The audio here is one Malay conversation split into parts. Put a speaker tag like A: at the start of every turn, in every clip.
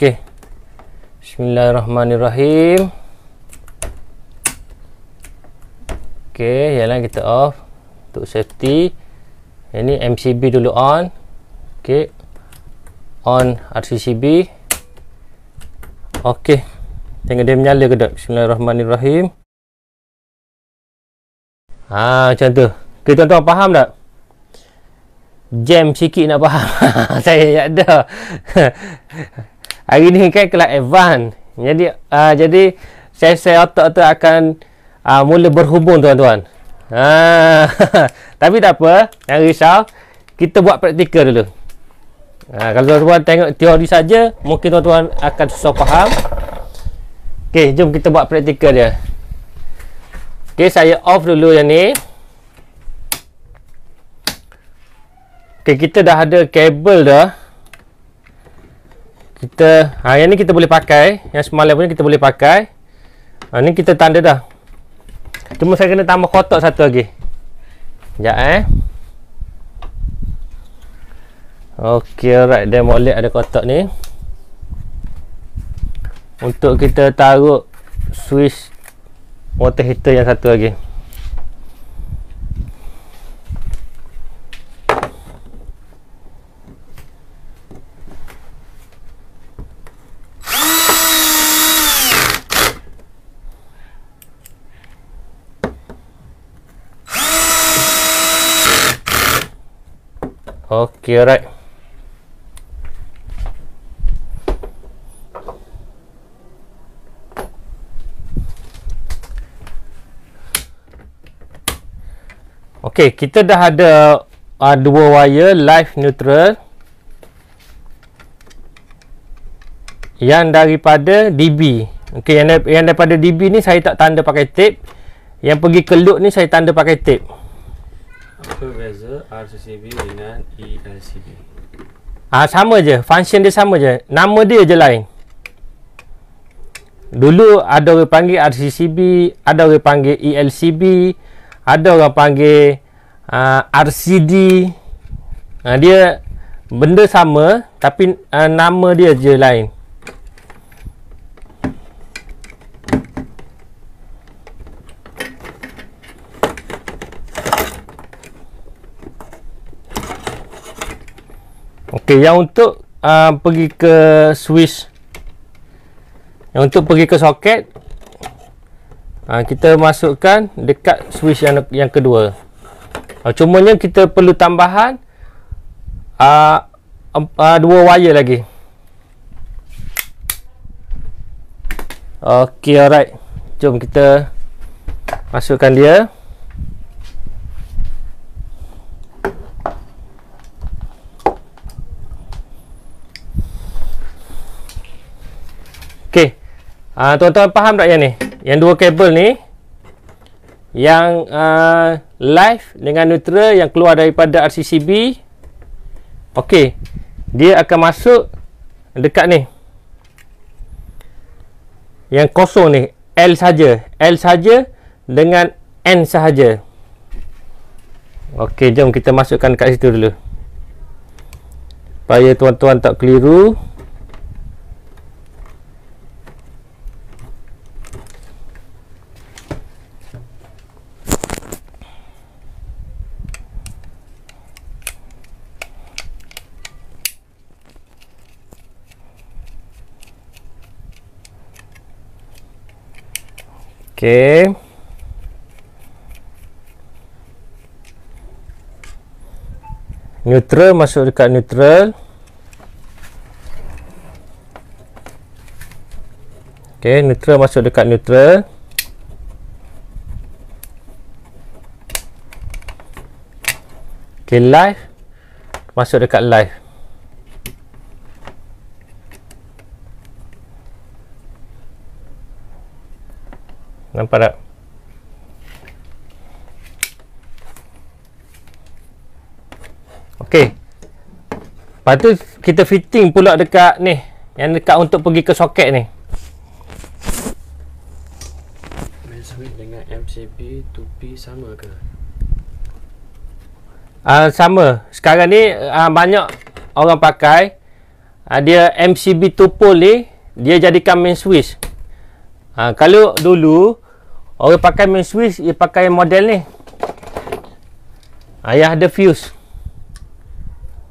A: Okey. Bismillahirrahmanirrahim. Okey, yang lain kita off untuk safety. Yang ni MCB dulu on. Okey. On RCCB. Okey. Tengok dia menyala ke tak? Bismillahirrahmanirrahim. Macam tu. Okay, tuan-tuan faham tak? Jam sikit nak faham. Saya tak ada. Hari ni kan kelas advance. Jadi saya otak tu akan mula berhubung, tuan-tuan. Tapi tak apa, jangan risau. Kita buat praktikal dulu. Kalau tuan-tuan tengok teori saja, mungkin tuan-tuan akan susah faham. Okey, jom kita buat praktikal dia. Okey, saya off dulu yang ni. Okey, kita dah ada kabel dah. Yang ni kita boleh pakai. Yang semalam punya kita boleh pakai. Ni kita tanda dah. Cuma saya kena tambah kotak satu lagi. Sekejap Okey, alright. Dia molek ada kotak ni. Untuk kita taruh switch water heater yang satu lagi. Okey, alright. Okey, kita dah ada dua wire live neutral yang daripada DB. Okey, yang daripada DB ni saya tak tanda pakai tape. Yang pergi ke load ni saya tanda pakai tape.
B: Apa beza RCCB dengan ELCB?
A: Sama je, function dia sama je. Nama dia je lain. Dulu ada orang panggil RCCB, ada orang panggil ELCB, ada orang panggil RCD. Dia benda sama tapi nama dia je lain. Okey, yang untuk pergi ke switch, yang untuk pergi ke soket, kita masukkan dekat switch yang kedua. Cumanya kita perlu tambahan dua wire lagi. Okey, alright. Jom kita masukkan dia. Okey. Tuan-tuan faham tak yang ni? Yang dua kabel ni, yang live dengan neutral yang keluar daripada RCCB. Okey. Dia akan masuk dekat ni. Yang kosong ni, L saja. L saja dengan N sahaja. Okey, jom kita masukkan dekat situ dulu. Supaya tuan-tuan tak keliru. Okey. Neutral masuk dekat neutral. Okey, neutral masuk dekat neutral. Okey, live masuk dekat live. Nampak tak? Okey. Lepas tu kita fitting pula dekat ni, yang dekat untuk pergi ke soket ni.
B: Measurement dengan MCB 2P sama ke?
A: Sama. Sekarang ni banyak orang pakai dia MCB 2 pole ni, dia jadikan main switch. Kalau dulu orang pakai main switch, dia pakai model ni, yang ada fuse.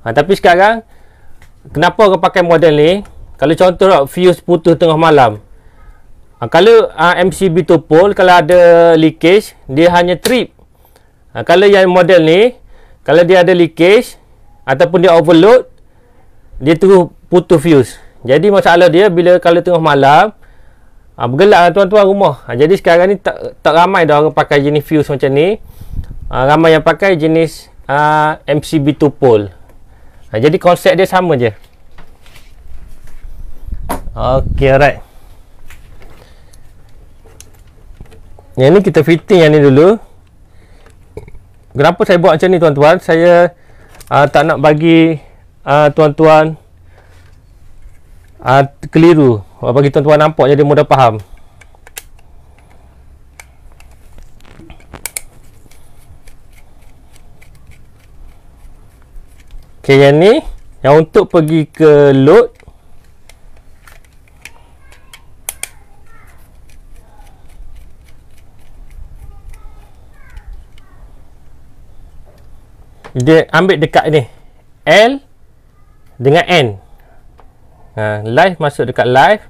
A: Tapi sekarang kenapa orang pakai model ni? Kalau contoh fuse putus tengah malam, kalau MCB 2 pole, kalau ada leakage, dia hanya trip. Kalau yang model ni, kalau dia ada leakage ataupun dia overload, dia terus putus fuse. Jadi masalah dia bila kalau tengah malam, bergelap tuan-tuan rumah. Jadi sekarang ni tak ramai dah orang pakai jenis fuse macam ni. Ramai yang pakai jenis MCB 2 pole. Jadi konsep dia sama je. Ok, alright. Yang ni kita fitting yang ni dulu. Kenapa saya buat macam ni tuan-tuan? Saya tak nak bagi tuan-tuan keliru. Bagi tuan-tuan nampak jadi mudah faham. Ok, yang ni yang untuk pergi ke load. Dia ambil dekat ni L dengan N. Live masuk dekat live.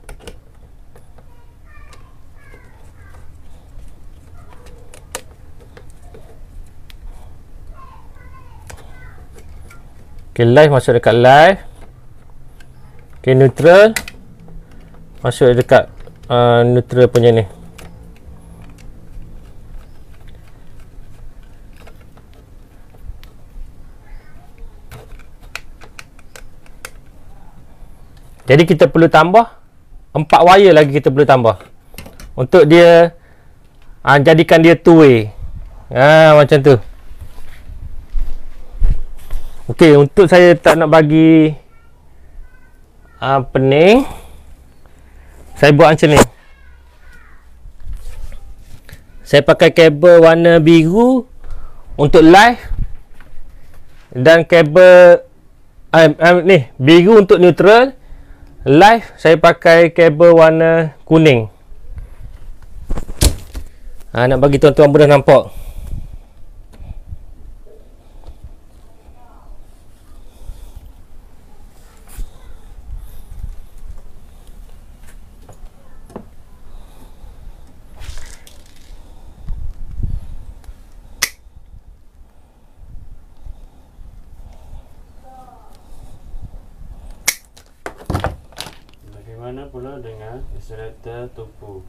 A: Ok, live masuk dekat live. Ok, neutral masuk dekat neutral punya ni. Jadi kita perlu tambah 4 wire lagi, kita perlu tambah untuk dia jadikan dia two way. Macam tu. Okey, untuk saya tak nak bagi pening, saya buat macam ni. Saya pakai kabel warna biru untuk live dan kabel ni biru untuk neutral. Live saya pakai kabel warna kuning. Nak bagi tuan-tuan mudah nampak.
B: Bagaimana pula dengan insulator tupu?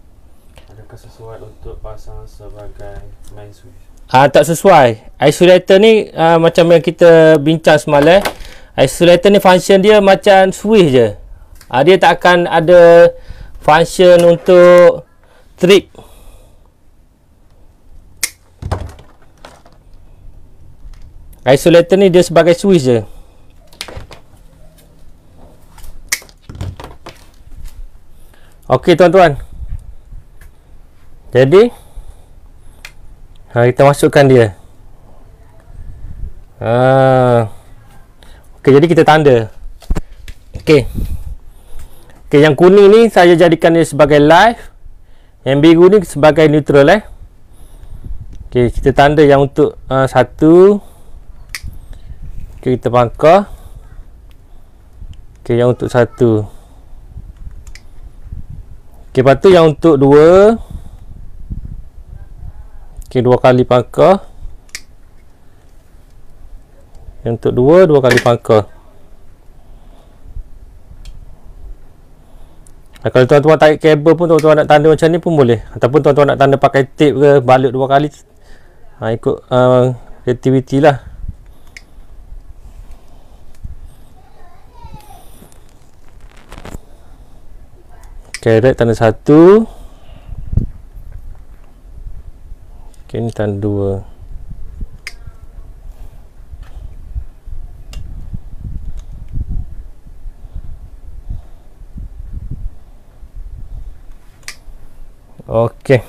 B: Adakah sesuai untuk pasang sebagai main switch?
A: Tak sesuai. Isolator ni macam yang kita bincang semalam. Isolator ni function dia macam switch je. Dia tak akan ada function untuk trip. Isolator ni dia sebagai switch je. Okey tuan-tuan. Jadi kita masukkan dia. Okey, jadi kita tanda. Okey. Okey, yang kuning ni saya jadikan dia sebagai live. Yang biru ni sebagai neutral Okey, kita tanda yang untuk satu. Okey, kita pangkah. Okey, yang untuk satu. Ok, lepas tu yang untuk dua. Ok, 2 kali pangkah. Yang untuk dua kali pangkah. Kalau tuan-tuan tarik kabel pun, tuan-tuan nak tanda macam ni pun boleh. Ataupun tuan-tuan nak tanda pakai tape ke, balut 2 kali. Ikut kreativiti lah. Karet tanda 1. Okay, ni tanda 2. Okey.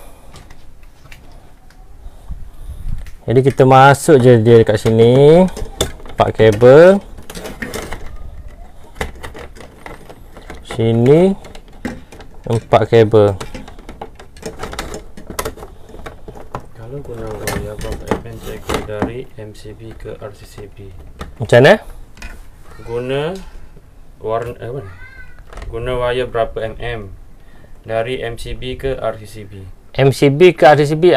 A: Jadi kita masuk je dia dekat sini. Pak kabel. Sini 4 kabel.
B: Kalau guna wayar berapa mm jaga dari MCB ke RCCB?
A: Macam mana?
B: Guna guna wayar berapa mm dari MCB ke RCCB?
A: MCB ke RCCB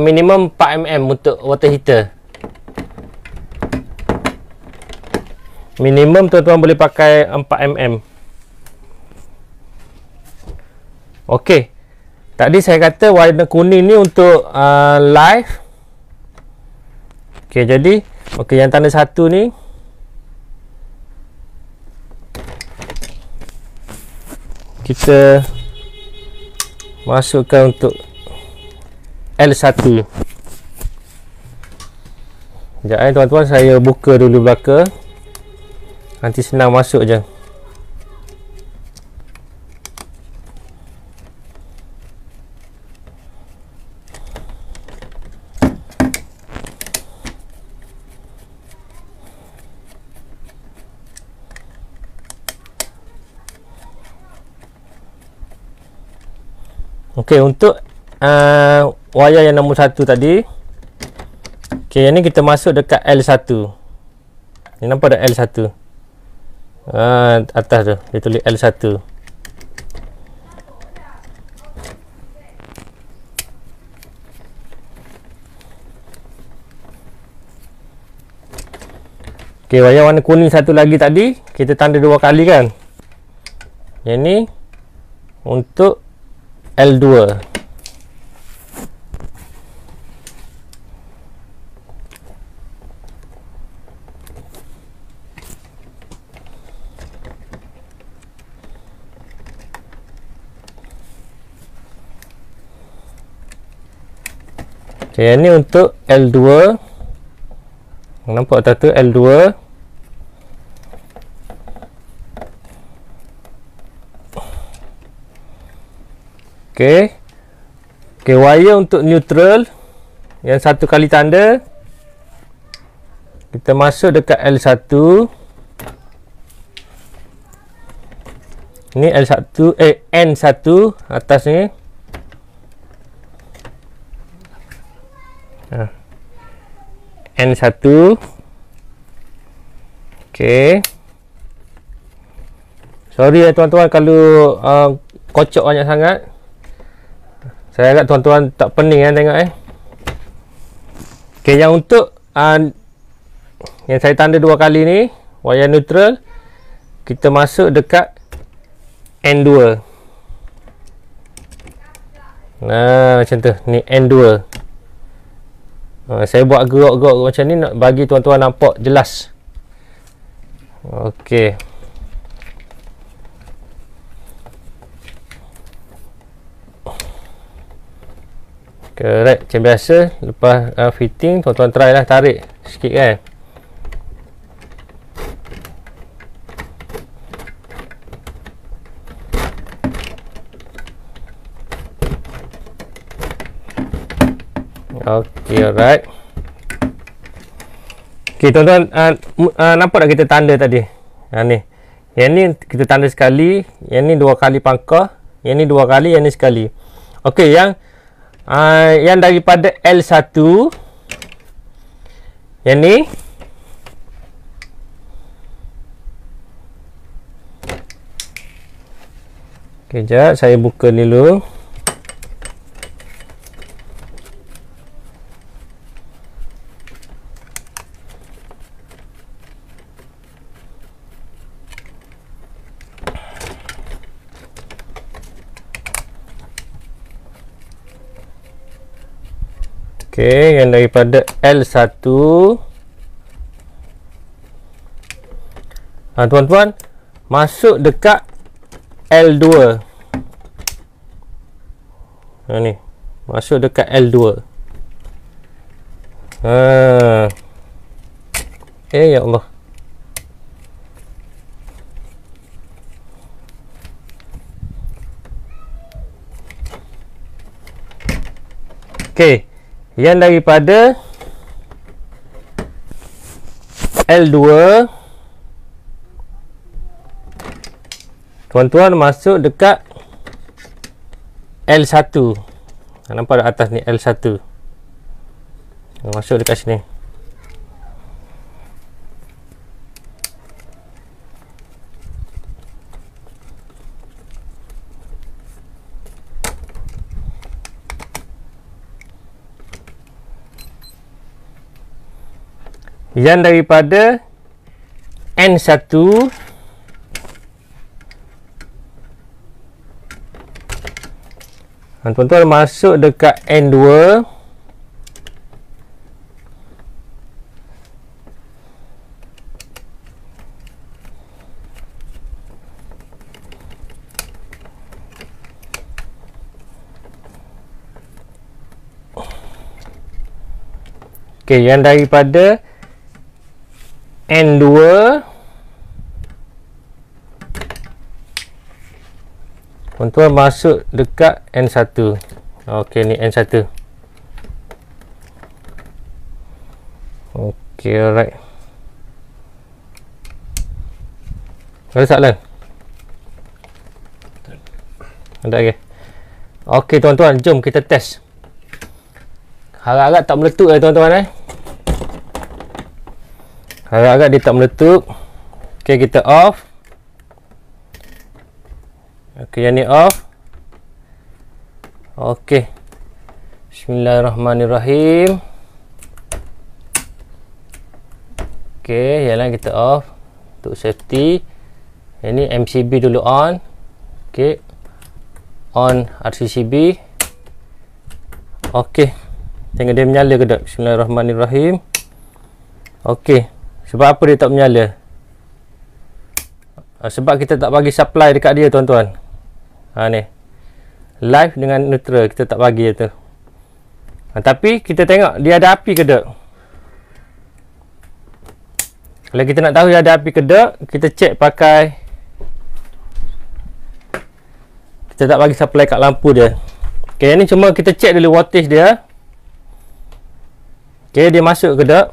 A: minimum 4 mm untuk water heater. Minimum tuan-tuan boleh pakai 4 mm. Okey. Tadi saya kata warna kuning ni untuk live. Okey, jadi yang tanda 1 ni kita masukkan untuk L1. Sekejap tuan-tuan, saya buka dulu belakang. Nanti senang masuk je. Okey, untuk wayar yang nombor 1 tadi. Okey, yang ni kita masuk dekat L1. Ni nampak dah L1. Atas tu dia tulis L1. Okey, wayar warna kuning satu lagi tadi kita tanda 2 kali kan. Yang ni untuk L2. Okay, yang ni untuk L2. Nampak tak tu L2. Okey. Okey, wire untuk neutral yang 1 kali tanda. Kita masuk dekat L1. Ni L1 N1 atas ni. N1. Okey. Sorry ya tuan-tuan kalau kocok banyak sangat. Saya agak tuan-tuan tak pening kan tengok Okey, yang untuk yang saya tanda 2 kali ni, wayar neutral, kita masuk dekat N2. Nah, macam tu. Ni N2. Saya buat gerak-gerak macam ni nak bagi tuan-tuan nampak jelas. Okey. Correct. Macam biasa, lepas fitting, tuan-tuan try lah tarik sikit kan. Okey, alright. Okey, tuan-tuan, nampak tak kita tanda tadi? Ni. Yang ni kita tanda sekali, yang ni 2 kali pangkah, yang ni 2 kali, yang ni sekali. Okey, yang daripada L1, yang ni kejap, saya buka dulu. Okey, yang daripada L1. Tuan-tuan, masuk dekat L2. Ni, masuk dekat L2. Ya Allah. Okey. Yang daripada L2 tuan-tuan masuk dekat L1. Nampak kat atas ni L1. Masuk dekat sini. Yang daripada N1 tuan-tuan masuk dekat N2. Okey, yang daripada N2 tuan-tuan masuk dekat N1. Okey, ni N1. Okey, alright. Ada soalan? Ada lagi? Okey tuan-tuan, jom kita test. Harap-harap tak meletup tuan-tuan Harap-harap dia tak meletup. Okey, kita off. Okey, yang ni off. Okey. Bismillahirrahmanirrahim. Okey, yang lain kita off untuk safety. Yang ni MCB dulu on. Okey. On RCCB. Okey. Tengok dia menyala ke tak? Bismillahirrahmanirrahim. Okey. Sebab apa dia tak menyala? Sebab kita tak bagi supply dekat dia tuan-tuan. Ni live dengan neutral kita tak bagi tu. Tapi kita tengok dia ada api ke tak. Kalau kita nak tahu dia ada api ke tak, kita check pakai, kita tak bagi supply kat lampu dia. Okay, ni cuma kita check dulu wattage dia. Okay, dia masuk ke tak.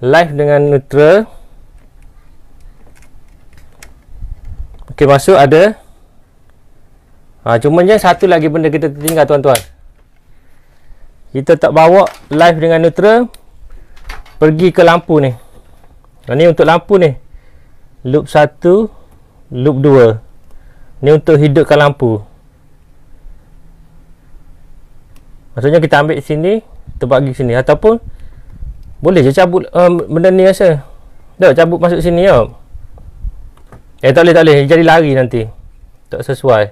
A: Live dengan neutral. Okey, masuk ada. Cuma je satu lagi benda kita tertinggal tuan-tuan. Kita tak bawa live dengan neutral pergi ke lampu ni. Ni untuk lampu ni. Loop 1, loop 2. Ni untuk hidupkan lampu. Maksudnya kita ambil sini, kita bagi sini ataupun boleh je cabut benda ni rasa. Dah cabut masuk sini tau. Tak boleh. Jadi lari nanti. Tak sesuai.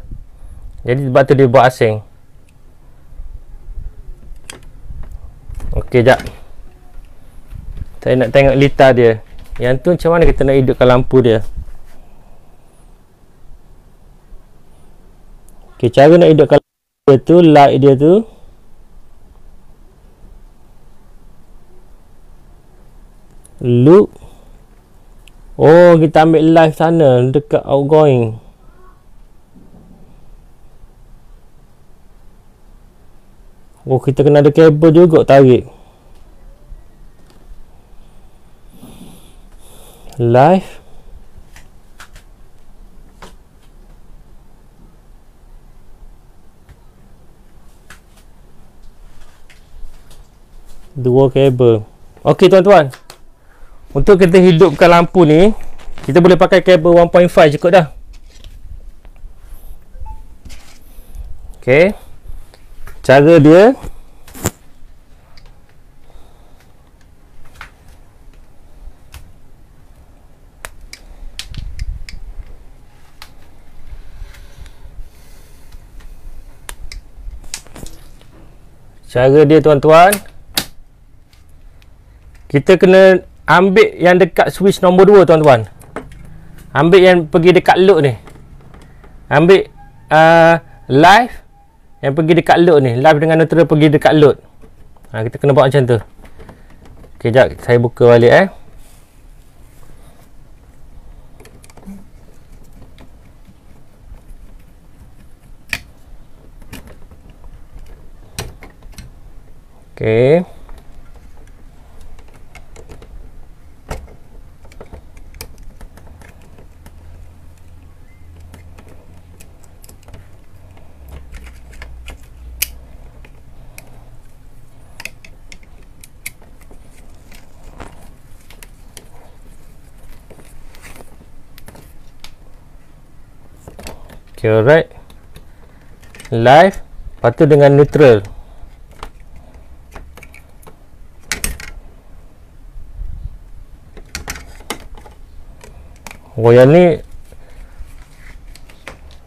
A: Jadi sebab tu dia buat asing. Okey, jap. Saya nak tengok litar dia. Yang tu macam mana kita nak hidupkan lampu dia. Okey, cara nak hidupkan lampu dia tu, light dia tu. Loop. Oh, kita ambil live sana dekat outgoing. Oh, kita kena ada kabel juga tarik. Live. Dua kabel. Okey tuan-tuan. Untuk kita hidupkan lampu ni, kita boleh pakai kabel 1.5 cukup dah. Okey. Cara dia, tuan-tuan, kita kena ambil yang dekat switch nombor 2 tuan-tuan. Ambil yang pergi dekat load ni. Ambil live yang pergi dekat load ni. Live dengan neutral pergi dekat load. Kita kena buat macam tu. Ok, jap saya buka balik Ok. Okay, alright. Live. Lepas tu dengan neutral. Oh, yang ni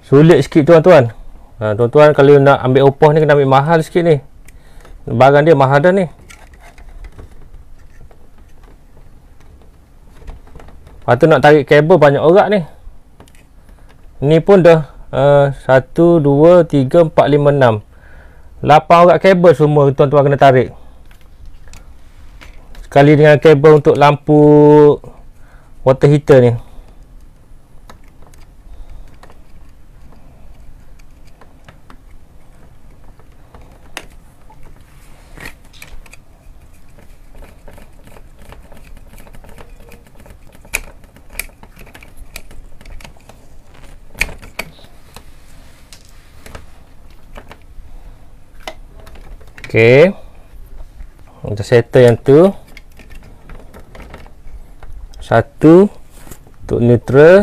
A: sulit sikit tuan-tuan. Tuan-tuan kalau nak ambil Oppo ni kena ambil mahal sikit ni. Barang dia mahal dah ni. Lepas tu nak tarik kabel banyak orang ni. Ni pun dah 1, 2, 3, 4, 5, 6 8 orang kabel semua tuan-tuan kena tarik. Sekali dengan kabel untuk lampu water heater ni. Okey. Kita settle yang tu. Satu untuk neutral.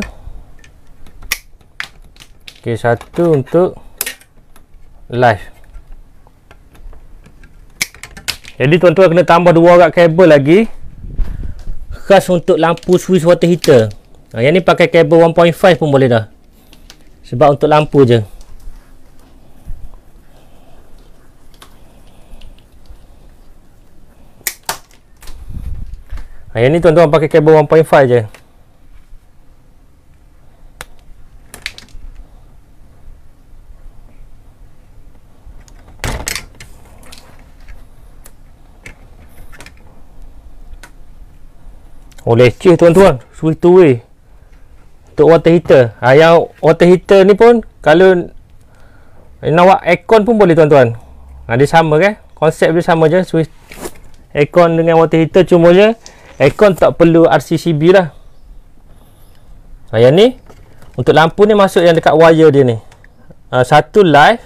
A: Okey, satu untuk live. Jadi tuan-tuan kena tambah 2 orang kabel lagi. Khas untuk lampu switch water heater. Yang ni pakai kabel 1.5 pun boleh dah. Sebab untuk lampu je. Yang ni tuan-tuan pakai kabel 1.5 je. Oh, leceh tuan-tuan. Switch two way untuk water heater. Yang water heater ni pun kalau nak buat aircon pun boleh tuan-tuan. Dia sama kan? Konsep dia sama je. Switch aircon dengan water heater, cuma je aircon tak perlu RCCB lah. Yang ni untuk lampu ni masuk yang dekat wire dia ni. Satu live,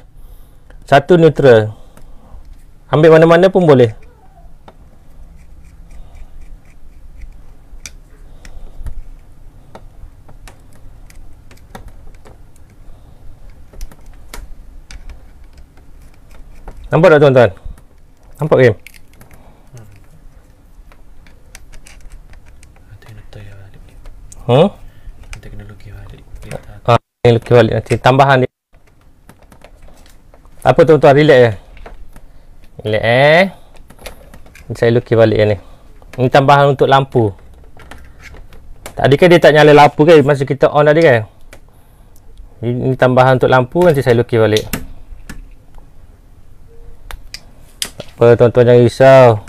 A: satu neutral. Ambil mana-mana pun boleh. Nampak tak tuan-tuan? Nampak game?
B: Nanti kena lukis balik.
A: Lukis balik nanti tambahan dia. Apa tuan-tuan, relax je. Relax Saya lukis balik yang ni. Ini tambahan untuk lampu. Tadi kan dia tak nyala lampu kan masa kita on tadi kan. Ini tambahan untuk lampu, nanti saya lukis balik. Tak apa tuan-tuan, jangan risau.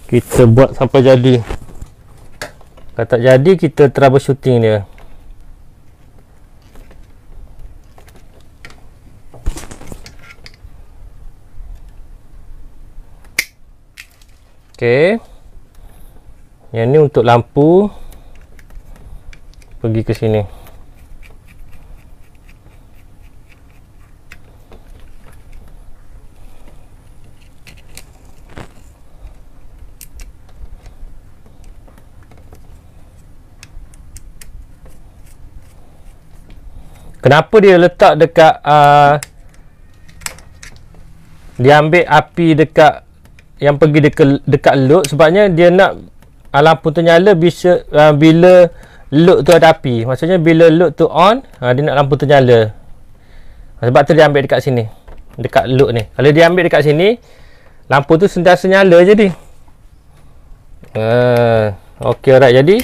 A: Kita buat sampai jadi. Kalau tak jadi, kita troubleshooting dia. Okey. Yang ni untuk lampu. Pergi ke sini. Kenapa dia letak dekat dia ambil api dekat yang pergi dekat load? Sebabnya dia nak lampu tu nyala bisa bila load tu ada api. Maksudnya bila load tu on, dia nak lampu tu nyala. Sebab tu dia ambil dekat sini, dekat load ni. Kalau dia ambil dekat sini, lampu tu sentiasa nyala je ni. Okey, alright. Jadi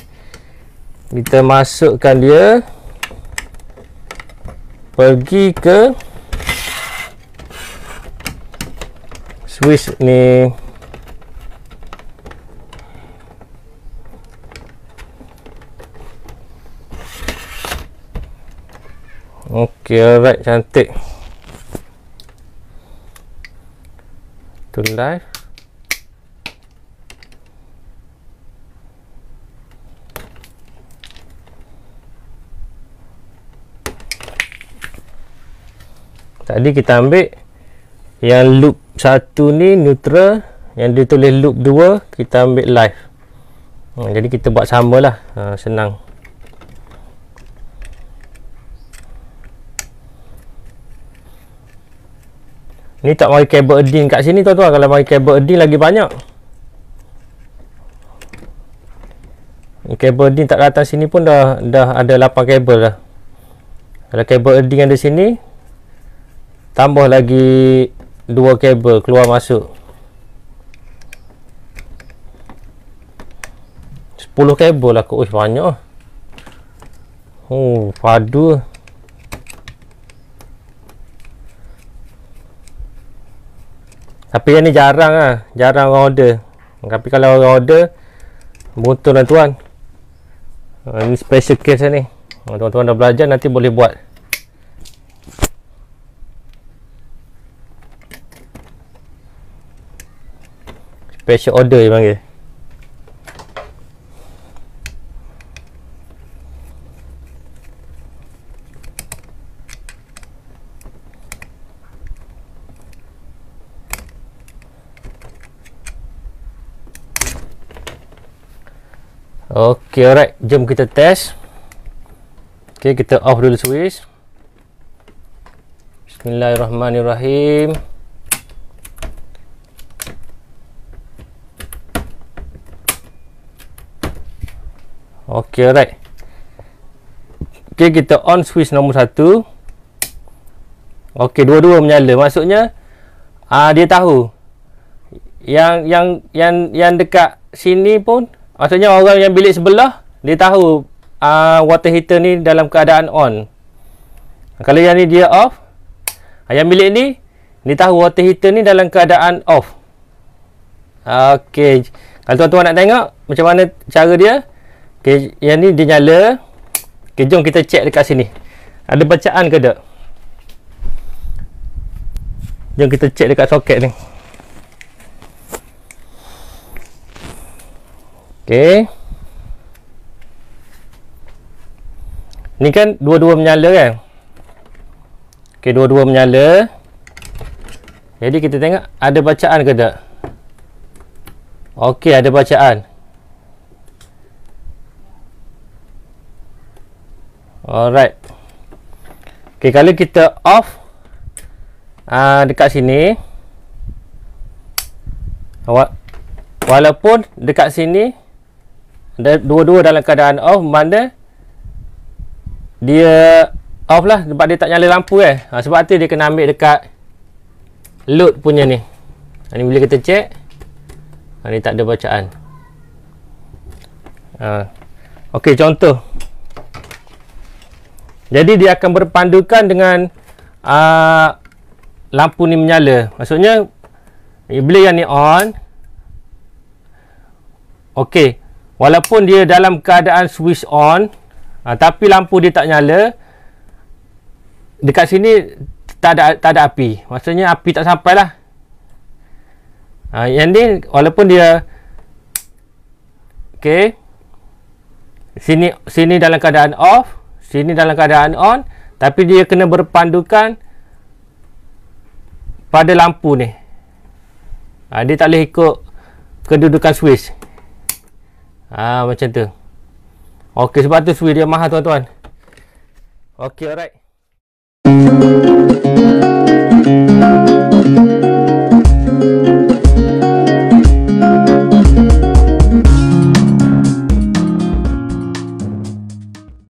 A: kita masukkan dia, pergi ke switch ni. Okey, alright, cantik. Tu live. Tadi kita ambil yang loop 1 ni neutral, yang dia tulis loop 2 kita ambil live. Jadi kita buat sama lah, senang. Ni tak mari kabel adin kat sini tuan-tuan. Kalau mari kabel adin lagi banyak. Kabel adin tak datang sini pun dah ada 8 kabel dah. Kalau kabel adin ada sini, tambah lagi 2 kabel keluar masuk. 10 kabel lah kot. Banyak. Oh, padu. Tapi yang ni jarang lah. Jarang orang order. Tapi kalau orang order, betul lah tuan. Ini special case lah ni. Tuan-tuan dah belajar, nanti boleh buat. Special order dia panggil. Okey, alright. Jom kita test. Okey, kita off dulu switch. Bismillahirrahmanirrahim. Okey, alright. Okey, kita on switch nombor 1. Okey, dua-dua menyala. Maksudnya dia tahu yang dekat sini pun, maksudnya orang yang bilik sebelah, dia tahu water heater ni dalam keadaan on. Kalau yang ni dia off, yang bilik ni, dia tahu water heater ni dalam keadaan off. Okey, kalau tuan-tuan nak tengok macam mana cara dia, okey, yang ni dia nyala. Okey, jom kita check dekat sini. Ada bacaan ke tak? Jom kita check dekat soket ni. Okey. Ni kan dua-dua menyala kan? Okey, dua-dua menyala. Jadi kita tengok ada bacaan ke tak? Okey, ada bacaan. Alright. Okey, kalau kita off dekat sini, walaupun dekat sini dua-dua dalam keadaan off, mana dia off lah sebab dia tak nyala lampu kan. Sebab tu dia kena ambil dekat load punya ni. Ni bila kita check, ni tak ada bacaan. Okey, contoh. Jadi dia akan berpandukan dengan lampu ni menyala. Maksudnya bila yang ni on, okey, walaupun dia dalam keadaan switch on, tapi lampu dia tak nyala, dekat sini tak ada api. Maksudnya api tak sampai lah. Yang ni walaupun dia okey, sini dalam keadaan off, sini dalam keadaan on, tapi dia kena berpandukan pada lampu ni. Dia tak boleh ikut kedudukan switch. Macam tu. Okey, sebab tu switch dia mahal tuan-tuan. Okey, alright.